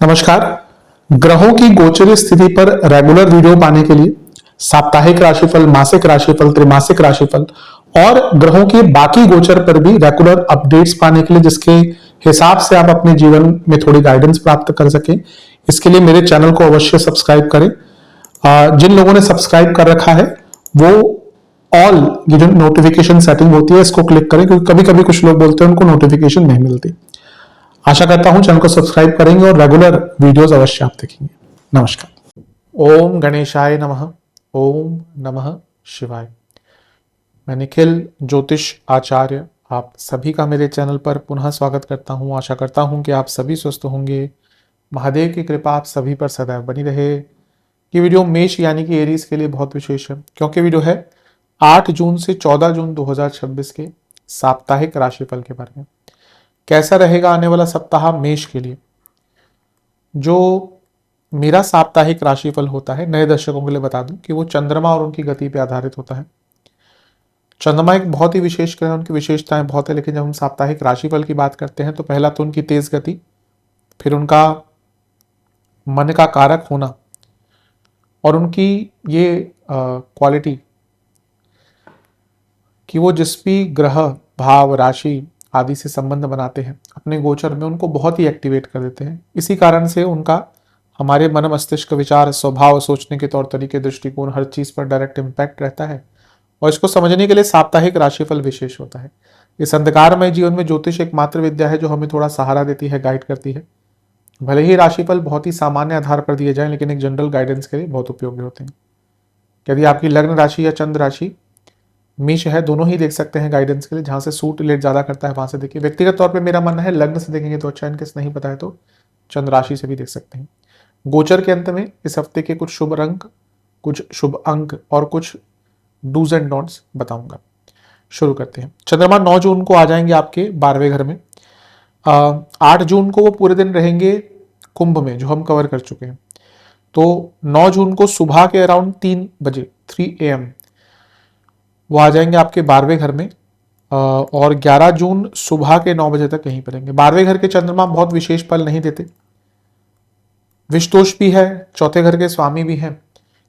नमस्कार। ग्रहों की गोचर स्थिति पर रेगुलर वीडियो पाने के लिए साप्ताहिक राशिफल, मासिक राशिफल, त्रैमासिक राशिफल और ग्रहों के बाकी गोचर पर भी रेगुलर अपडेट्स पाने के लिए, जिसके हिसाब से आप अपने जीवन में थोड़ी गाइडेंस प्राप्त कर सके, इसके लिए मेरे चैनल को अवश्य सब्सक्राइब करें। जिन लोगों ने सब्सक्राइब कर रखा है वो ऑल ये जो नोटिफिकेशन सेटिंग होती है इसको क्लिक करें, क्योंकि कभी कभी कुछ लोग बोलते हैं उनको नोटिफिकेशन नहीं मिलती। आशा करता हूं चैनल को सब्सक्राइब करेंगे और रेगुलर वीडियोस अवश्य आप देखेंगे। नमस्कार। ओम गणेशाय नमः। ओम नमः शिवाय। मैं निखिल ज्योतिष आचार्य आप सभी का मेरे चैनल पर पुनः स्वागत करता हूं। आशा करता हूं कि आप सभी स्वस्थ होंगे। महादेव की कृपा आप सभी पर सदैव बनी रहे। ये वीडियो मेष यानी कि एरीज के लिए बहुत विशेष है, क्योंकि वीडियो है 8 जून से 14 जून 2026 के साप्ताहिक राशिफल के बारे में। कैसा रहेगा आने वाला सप्ताह मेष के लिए। जो मेरा साप्ताहिक राशिफल होता है, नए दर्शकों के लिए बता दूं कि वो चंद्रमा और उनकी गति पर आधारित होता है। चंद्रमा एक बहुत ही विशेष ग्रह है, उनकी विशेषताएं बहुत है, लेकिन जब हम साप्ताहिक राशिफल की बात करते हैं तो पहला तो उनकी तेज गति, फिर उनका मन का कारक होना और उनकी ये क्वालिटी कि वो जिस भी ग्रह, भाव, राशि आदि से संबंध बनाते हैं अपने गोचर में, उनको बहुत ही एक्टिवेट कर देते हैं। इसी कारण से उनका हमारे मन, मस्तिष्क, विचार, स्वभाव, सोचने के तौर तरीके, दृष्टिकोण, हर चीज पर डायरेक्ट इम्पैक्ट रहता है। और इसको समझने के लिए साप्ताहिक राशिफल विशेष होता है। इस अंधकारमय जीवन में ज्योतिष एक मात्र विद्या है जो हमें थोड़ा सहारा देती है, गाइड करती है। भले ही राशिफल बहुत ही सामान्य आधार पर दिए जाएं, लेकिन एक जनरल गाइडेंस के लिए बहुत उपयोगी होते हैं। यदि आपकी लग्न राशि या चंद्र राशि मेष है, दोनों ही देख सकते हैं गाइडेंस के लिए। जहां से सूट रिलेट ज्यादा करता है वहां से देखिए। व्यक्तिगत तौर पे मेरा मानना है लग्न से देखेंगे तो अच्छा, इनकेस नहीं पता है तो चंद्र राशि से भी देख सकते हैं। गोचर के अंत में इस हफ्ते के कुछ शुभ रंग, कुछ शुभ अंक और कुछ डूज एंड डोंट्स बताऊंगा। शुरू करते हैं। चंद्रमा 9 जून को आ जाएंगे आपके 12वें घर में। 8 जून को वो पूरे दिन रहेंगे कुंभ में, जो हम कवर कर चुके हैं। तो 9 जून को सुबह के अराउंड 3 बजे 3 AM वो आ जाएंगे आपके 12वें घर में। और 11 जून सुबह के 9 बजे तक यहीं पर रहेंगे। 12वें घर के चंद्रमा बहुत विशेष फल नहीं देते। विषदोष भी है, चौथे घर के स्वामी भी हैं,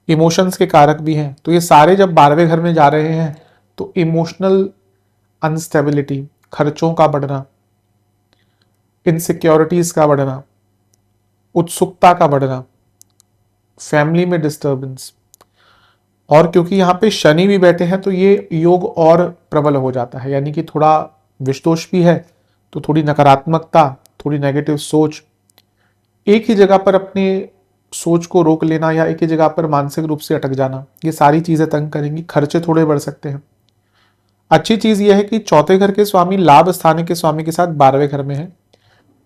इमोशंस के कारक भी हैं। तो ये सारे जब 12वें घर में जा रहे हैं तो इमोशनल अनस्टेबिलिटी, खर्चों का बढ़ना, इनसिक्योरिटीज का बढ़ना, उत्सुकता का बढ़ना, फैमिली में डिस्टर्बेंस, और क्योंकि यहाँ पे शनि भी बैठे हैं तो ये योग और प्रबल हो जाता है। यानी कि थोड़ा विषदोष भी है तो थोड़ी नकारात्मकता, थोड़ी नेगेटिव सोच, एक ही जगह पर अपनी सोच को रोक लेना या एक ही जगह पर मानसिक रूप से अटक जाना, ये सारी चीजें तंग करेंगी। खर्चे थोड़े बढ़ सकते हैं। अच्छी चीज यह है कि चौथे घर के स्वामी लाभ स्थान के स्वामी के साथ 12वें घर में है।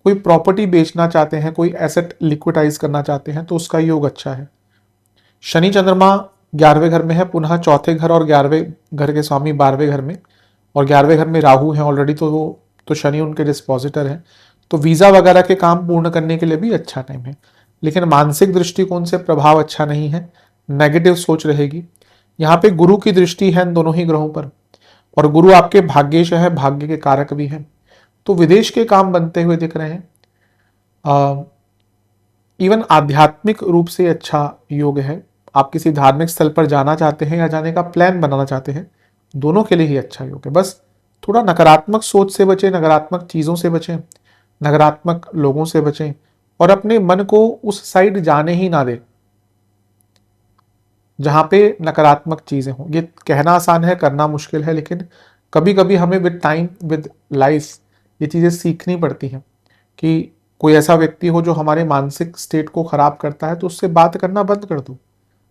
कोई प्रॉपर्टी बेचना चाहते हैं, कोई एसेट लिक्विडाइज करना चाहते हैं तो उसका योग अच्छा है। शनि चंद्रमा 11वें घर में है, पुनः चौथे घर और 11वें घर के स्वामी 12वें घर में, और 11वें घर में राहु है ऑलरेडी, तो शनि उनके डिस्पोजिटर है। तो वीजा वगैरह के काम पूर्ण करने के लिए भी अच्छा टाइम है। लेकिन मानसिक दृष्टिकोण से प्रभाव अच्छा नहीं है, नेगेटिव सोच रहेगी। यहाँ पे गुरु की दृष्टि है इन दोनों ही ग्रहों पर, और गुरु आपके भाग्येश है, भाग्य के कारक भी हैं। तो विदेश के काम बनते हुए दिख रहे हैं। इवन आध्यात्मिक रूप से अच्छा योग है। आप किसी धार्मिक स्थल पर जाना चाहते हैं या जाने का प्लान बनाना चाहते हैं, दोनों के लिए ही अच्छा योग है। बस थोड़ा नकारात्मक सोच से बचें, नकारात्मक चीजों से बचें, नकारात्मक लोगों से बचें, और अपने मन को उस साइड जाने ही ना दें जहां पे नकारात्मक चीजें हों। ये कहना आसान है, करना मुश्किल है, लेकिन कभी कभी हमें विद टाइम, विद लाइफ ये चीजें सीखनी पड़ती हैं कि कोई ऐसा व्यक्ति हो जो हमारे मानसिक स्टेट को खराब करता है तो उससे बात करना बंद कर दो।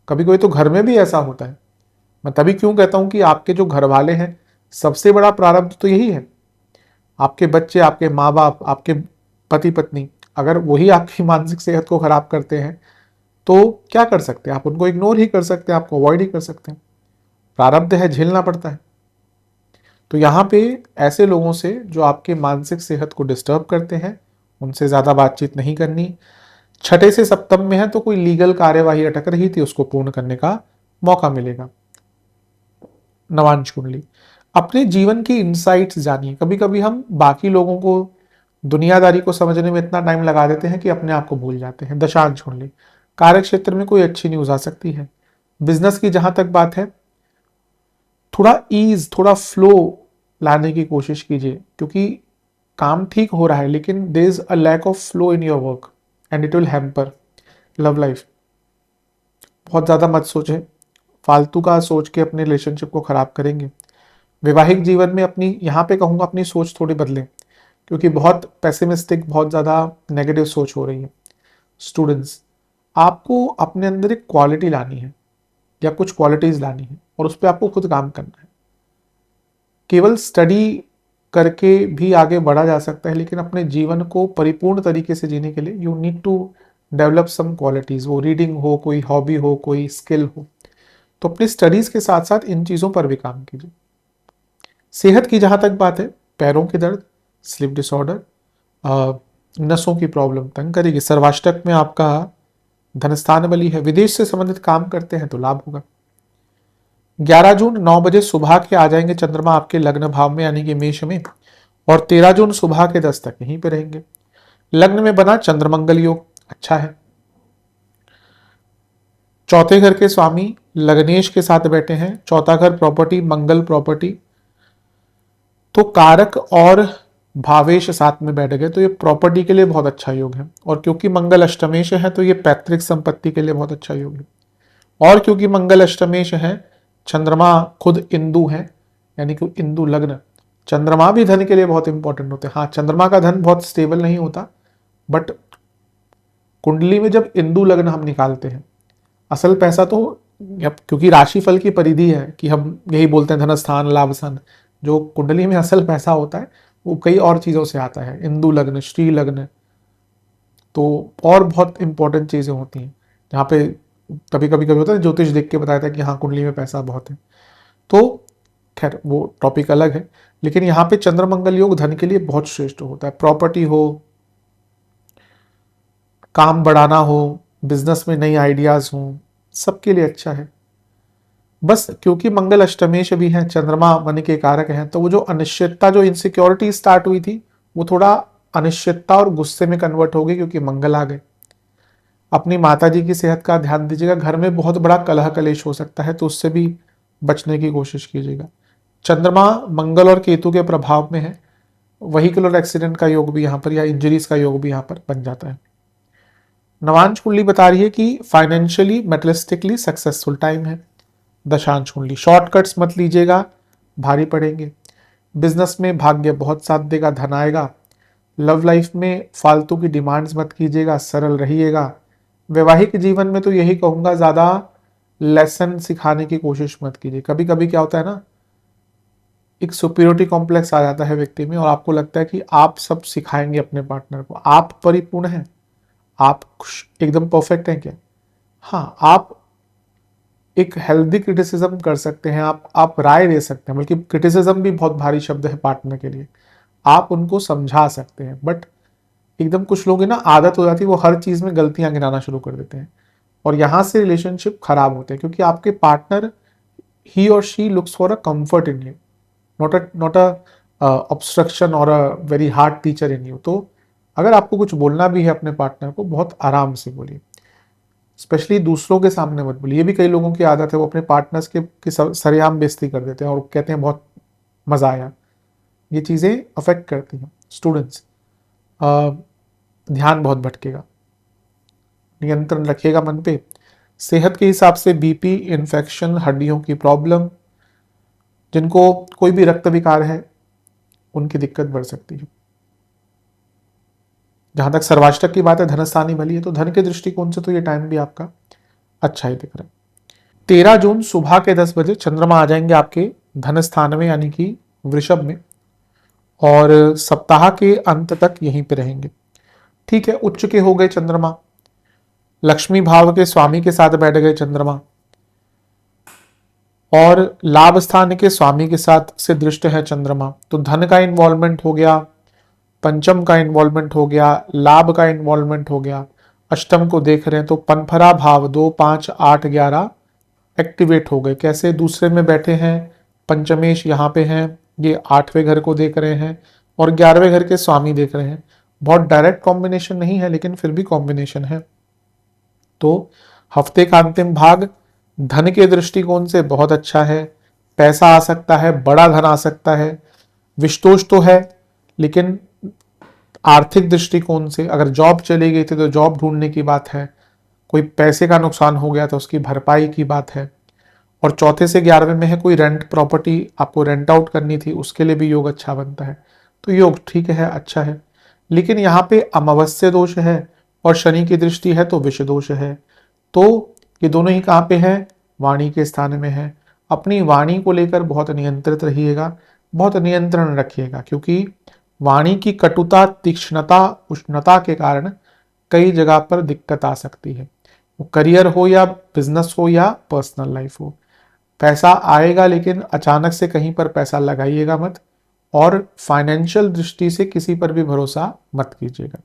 कभी कभी तो घर में भी ऐसा होता है। मैं तभी क्यों कहता हूं कि आपके जो घर वाले हैं, सबसे बड़ा प्रारब्ध तो यही है। आपके बच्चे, आपके माँ बाप, आपके पति पत्नी, अगर वही आपकी मानसिक सेहत को खराब करते हैं तो क्या कर सकते हैं आप? उनको इग्नोर ही कर सकते हैं, आपको अवॉइड ही कर सकते हैं। प्रारब्ध है, झेलना पड़ता है। तो यहाँ पे ऐसे लोगों से जो आपके मानसिक सेहत को डिस्टर्ब करते हैं, उनसे ज्यादा बातचीत नहीं करनी। छठे से सप्तम में है तो कोई लीगल कार्यवाही अटक रही थी, उसको पूर्ण करने का मौका मिलेगा। नवांश कुंडली, अपने जीवन की इनसाइट्स जानिए। कभी कभी हम बाकी लोगों को दुनियादारी को समझने में इतना टाइम लगा देते हैं कि अपने आप को भूल जाते हैं। दशांश कुंडली, कार्य क्षेत्र में कोई अच्छी न्यूज आ सकती है। बिजनेस की जहां तक बात है, थोड़ा ईज, थोड़ा फ्लो लाने की कोशिश कीजिए, क्योंकि काम ठीक हो रहा है लेकिन there is a lack of flow in your work and it will hamper love life. बहुत ज़्यादा मत सोचें, फालतू का सोच के अपने रिलेशनशिप को ख़राब करेंगे। वैवाहिक जीवन में अपनी, यहाँ पे कहूँगा अपनी सोच थोड़ी बदलें, क्योंकि बहुत पेसिमिस्टिक, बहुत ज़्यादा नेगेटिव सोच हो रही है। स्टूडेंट्स, आपको अपने अंदर एक क्वालिटी लानी है या कुछ क्वालिटीज़ लानी है और उस पर आपको खुद काम करना है। केवल स्टडी करके भी आगे बढ़ा जा सकता है, लेकिन अपने जीवन को परिपूर्ण तरीके से जीने के लिए you need to develop some qualities. वो रीडिंग हो, कोई हॉबी हो, कोई स्किल हो। तो अपनी स्टडीज़ के साथ साथ इन चीज़ों पर भी काम कीजिए। सेहत की जहाँ तक बात है, पैरों के दर्द, स्लीप डिसऑर्डर, नसों की प्रॉब्लम तंग करेगी। सर्वाष्टक में आपका धनस्थान बली है, विदेश से संबंधित काम करते हैं तो लाभ होगा। 11 जून 9 बजे सुबह के आ जाएंगे चंद्रमा आपके लग्न भाव में यानी कि मेष में, और 13 जून सुबह के 10 तक यहीं पे रहेंगे। लग्न में बना चंद्रमंगल योग अच्छा है। चौथे घर के स्वामी लग्नेश के साथ बैठे हैं। चौथा घर प्रॉपर्टी, मंगल प्रॉपर्टी, तो कारक और भावेश साथ में बैठ गए, तो ये प्रॉपर्टी के लिए बहुत अच्छा योग है। और क्योंकि मंगल अष्टमेश है तो ये पैतृक संपत्ति के लिए बहुत अच्छा योग है। और क्योंकि मंगल अष्टमेश है, चंद्रमा खुद इंदु है, यानी कि इंदु लग्न। चंद्रमा भी धन के लिए बहुत इंपॉर्टेंट होते हैं। हाँ, चंद्रमा का धन बहुत स्टेबल नहीं होता, बट कुंडली में जब इंदु लग्न हम निकालते हैं, असल पैसा तो, क्योंकि राशिफल की परिधि है कि हम यही बोलते हैं धनस्थान लाभस्थान, जो कुंडली में असल पैसा होता है वो कई और चीज़ों से आता है। इंदु लग्न, श्री लग्न, तो और बहुत इंपॉर्टेंट चीज़ें होती हैं जहाँ पे कभी होता है ज्योतिष देख के बताया था कि हाँ कुंडली में पैसा बहुत है। तो खैर वो टॉपिक अलग है, लेकिन यहाँ पे चंद्र मंगल योग धन के लिए बहुत श्रेष्ठ होता है। प्रॉपर्टी हो, काम बढ़ाना हो, बिजनेस में नई आइडियाज हो, सबके लिए अच्छा है। बस क्योंकि मंगल अष्टमेश भी है, चंद्रमा मन के कारक हैं, तो वो जो अनिश्चितता, जो इनसिक्योरिटी स्टार्ट हुई थी, वो थोड़ा अनिश्चितता और गुस्से में कन्वर्ट हो गई क्योंकि मंगल आ गए। अपनी माताजी की सेहत का ध्यान दीजिएगा। घर में बहुत बड़ा कलह कलेश हो सकता है, तो उससे भी बचने की कोशिश कीजिएगा। चंद्रमा मंगल और केतु के प्रभाव में है, व्हीकलर एक्सीडेंट का योग भी यहाँ पर, या इंजरीज का योग भी यहाँ पर बन जाता है। नवांश कुंडली बता रही है कि फाइनेंशियली मेटलिस्टिकली सक्सेसफुल टाइम है। दशांश कुंडली, शॉर्टकट्स मत लीजिएगा, भारी पड़ेंगे। बिजनेस में भाग्य बहुत साथ देगा, धन आएगा। लव लाइफ में फालतू की डिमांड्स मत कीजिएगा, सरल रहिएगा। वैवाहिक जीवन में तो यही कहूंगा, ज्यादा लेसन सिखाने की कोशिश मत कीजिए। कभी कभी क्या होता है ना, एक सुपीरियोरिटी कॉम्प्लेक्स आ जाता है व्यक्ति में और आपको लगता है कि आप सब सिखाएंगे अपने पार्टनर को। आप परिपूर्ण हैं, आप एकदम परफेक्ट हैं क्या? हाँ, आप एक हेल्दी क्रिटिसिज्म कर सकते हैं, आप राय दे सकते हैं, बल्कि क्रिटिसिज्म भी बहुत भारी शब्द है पार्टनर के लिए। आप उनको समझा सकते हैं, बट एकदम कुछ लोग ना आदत हो जाती है, वो हर चीज में गलतियां गिनाना शुरू कर देते हैं और यहां से रिलेशनशिप खराब होते हैं, क्योंकि आपके पार्टनर, ही और she looks for a comfort in you, not a obstruction और a very hard teacher in you. तो अगर आपको कुछ बोलना भी है अपने पार्टनर को, बहुत आराम से बोलिए, स्पेशली दूसरों के सामने मत बोलिए। ये भी कई लोगों की आदत है, वो अपने पार्टनर्स की सरेआम बेइज्जती कर देते हैं और कहते हैं बहुत मजा आया। ये चीजें अफेक्ट करती हैं। स्टूडेंट्स, ध्यान बहुत भटकेगा, नियंत्रण रखिएगा मन पे। सेहत के हिसाब से बीपी, इन्फेक्शन, हड्डियों की प्रॉब्लम, जिनको कोई भी रक्त विकार है उनकी दिक्कत बढ़ सकती है। जहां तक सर्वाष्टक की बात है, धनस्थानी बली है, तो धन के दृष्टिकोण से तो ये टाइम भी आपका अच्छा ही दिख रहा है। 13 जून सुबह के 10 बजे चंद्रमा आ जाएंगे आपके धन स्थान में यानी कि वृषभ में, और सप्ताह के अंत तक यहीं पे रहेंगे। ठीक है, उच्च के हो गए चंद्रमा, लक्ष्मी भाव के स्वामी के साथ बैठ गए चंद्रमा, और लाभ स्थान के स्वामी के साथ से दृष्ट है चंद्रमा, तो धन का इन्वॉल्वमेंट हो गया, पंचम का इन्वॉल्वमेंट हो गया, लाभ का इन्वॉल्वमेंट हो गया, अष्टम को देख रहे हैं तो पनफरा भाव 2, 5, 8, 11 एक्टिवेट हो गए। कैसे? दूसरे में बैठे हैं, पंचमेश यहाँ पे हैं, ये 8वें घर को देख रहे हैं और 11वें घर के स्वामी देख रहे हैं, बहुत डायरेक्ट कॉम्बिनेशन नहीं है लेकिन फिर भी कॉम्बिनेशन है। तो हफ्ते का अंतिम भाग धन के दृष्टिकोण से बहुत अच्छा है, पैसा आ सकता है, बड़ा धन आ सकता है, विशतोष तो है, लेकिन आर्थिक दृष्टिकोण से अगर जॉब चली गई थी तो जॉब ढूंढने की बात है, कोई पैसे का नुकसान हो गया तो उसकी भरपाई की बात है, और चौथे से 11वें में है कोई रेंट प्रॉपर्टी आपको रेंट आउट करनी थी, उसके लिए भी योग अच्छा बनता है। तो योग ठीक है, अच्छा है, लेकिन यहाँ पे अमावस्या दोष है और शनि की दृष्टि है तो विष दोष है। तो ये दोनों ही कहाँ पे है? वाणी के स्थान में है। अपनी वाणी को लेकर बहुत नियंत्रित रहिएगा, बहुत नियंत्रण रखिएगा, क्योंकि वाणी की कटुता, तीक्ष्णता, उष्णता के कारण कई जगह पर दिक्कत आ सकती है। वो करियर हो या बिजनेस हो या पर्सनल लाइफ हो, पैसा आएगा लेकिन अचानक से कहीं पर पैसा लगाइएगा मत, और फाइनेंशियल दृष्टि से किसी पर भी भरोसा मत कीजिएगा।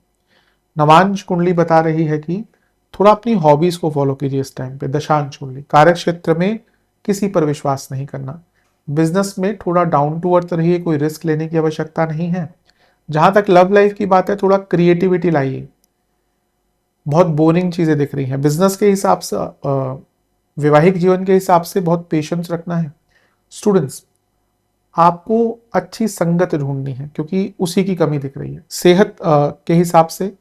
नवांश कुंडली बता रही है कि थोड़ा अपनी हॉबीज को फॉलो कीजिए इस टाइम पे। दशांश कुंडली, कार्य क्षेत्र में किसी पर विश्वास नहीं करना, बिजनेस में थोड़ा डाउन टू अर्थ रहिए, कोई रिस्क लेने की आवश्यकता नहीं है। जहां तक लव लाइफ की बात है, थोड़ा क्रिएटिविटी लाइए, बहुत बोरिंग चीजें दिख रही हैं। बिजनेस के हिसाब से, वैवाहिक जीवन के हिसाब से बहुत पेशेंस रखना है। स्टूडेंट्स, आपको अच्छी संगत ढूंढनी है क्योंकि उसी की कमी दिख रही है। सेहत के हिसाब से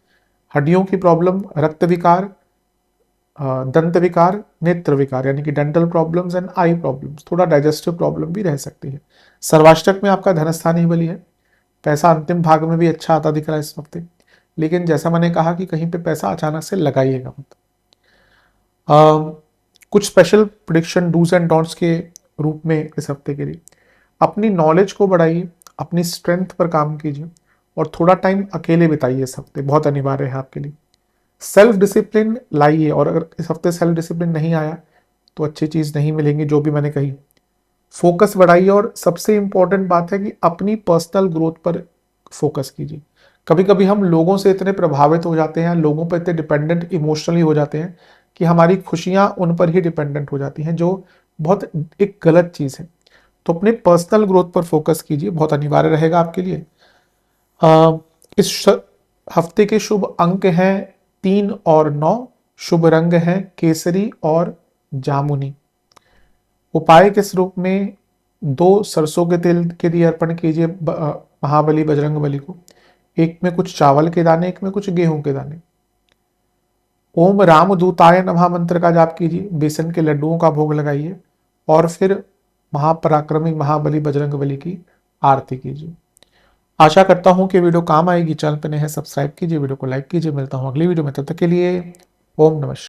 हड्डियों की प्रॉब्लम, रक्त विकार, दंत विकार, नेत्र विकार यानी कि dental problems and I problems, थोड़ा डाइजेस्टिव प्रॉब्लम भी रह सकती है। सर्वाष्टक में आपका धनस्थान ही बली है, पैसा अंतिम भाग में भी अच्छा आता दिख रहा है इस हफ्ते, लेकिन जैसा मैंने कहा कि कहीं पे पैसा अचानक से लगाइएगा मत। कुछ special prediction do's and don'ts के रूप में इस हफ्ते के लिए, अपनी नॉलेज को बढ़ाइए, अपनी स्ट्रेंथ पर काम कीजिए, और थोड़ा टाइम अकेले बिताइए इस हफ्ते, बहुत अनिवार्य है आपके लिए। सेल्फ डिसिप्लिन लाइए, और अगर इस हफ्ते सेल्फ डिसिप्लिन नहीं आया तो अच्छी चीज नहीं मिलेंगी, जो भी मैंने कही। फोकस बढ़ाइए, और सबसे इंपॉर्टेंट बात है कि अपनी पर्सनल ग्रोथ पर फोकस कीजिए। कभी कभी हम लोगों से इतने प्रभावित हो जाते हैं, लोगों पर इतने डिपेंडेंट इमोशनली हो जाते हैं कि हमारी खुशियां उन पर ही डिपेंडेंट हो जाती हैं, जो बहुत एक गलत चीज है। तो अपने पर्सनल ग्रोथ पर फोकस कीजिए, बहुत अनिवार्य रहेगा आपके लिए। इस हफ्ते के शुभ अंक हैं 3 और 9, शुभ रंग है केसरी और जामुनी। उपाय किस रूप में? 2 सरसों के तेल के लिए अर्पण कीजिए महाबली बजरंग बली को, एक में कुछ चावल के दाने, एक में कुछ गेहूं के दाने। ओम रामदूताय नमः मंत्र का जाप कीजिए, बेसन के लड्डुओं का भोग लगाइए, और फिर महापराक्रमी महाबली बजरंग बली की आरती कीजिए। आशा करता हूं कि वीडियो काम आएगी। चैनल पर नए हैं सब्सक्राइब कीजिए, वीडियो को लाइक कीजिए। मिलता हूं अगली वीडियो में, तब तक के लिए ओम नमः।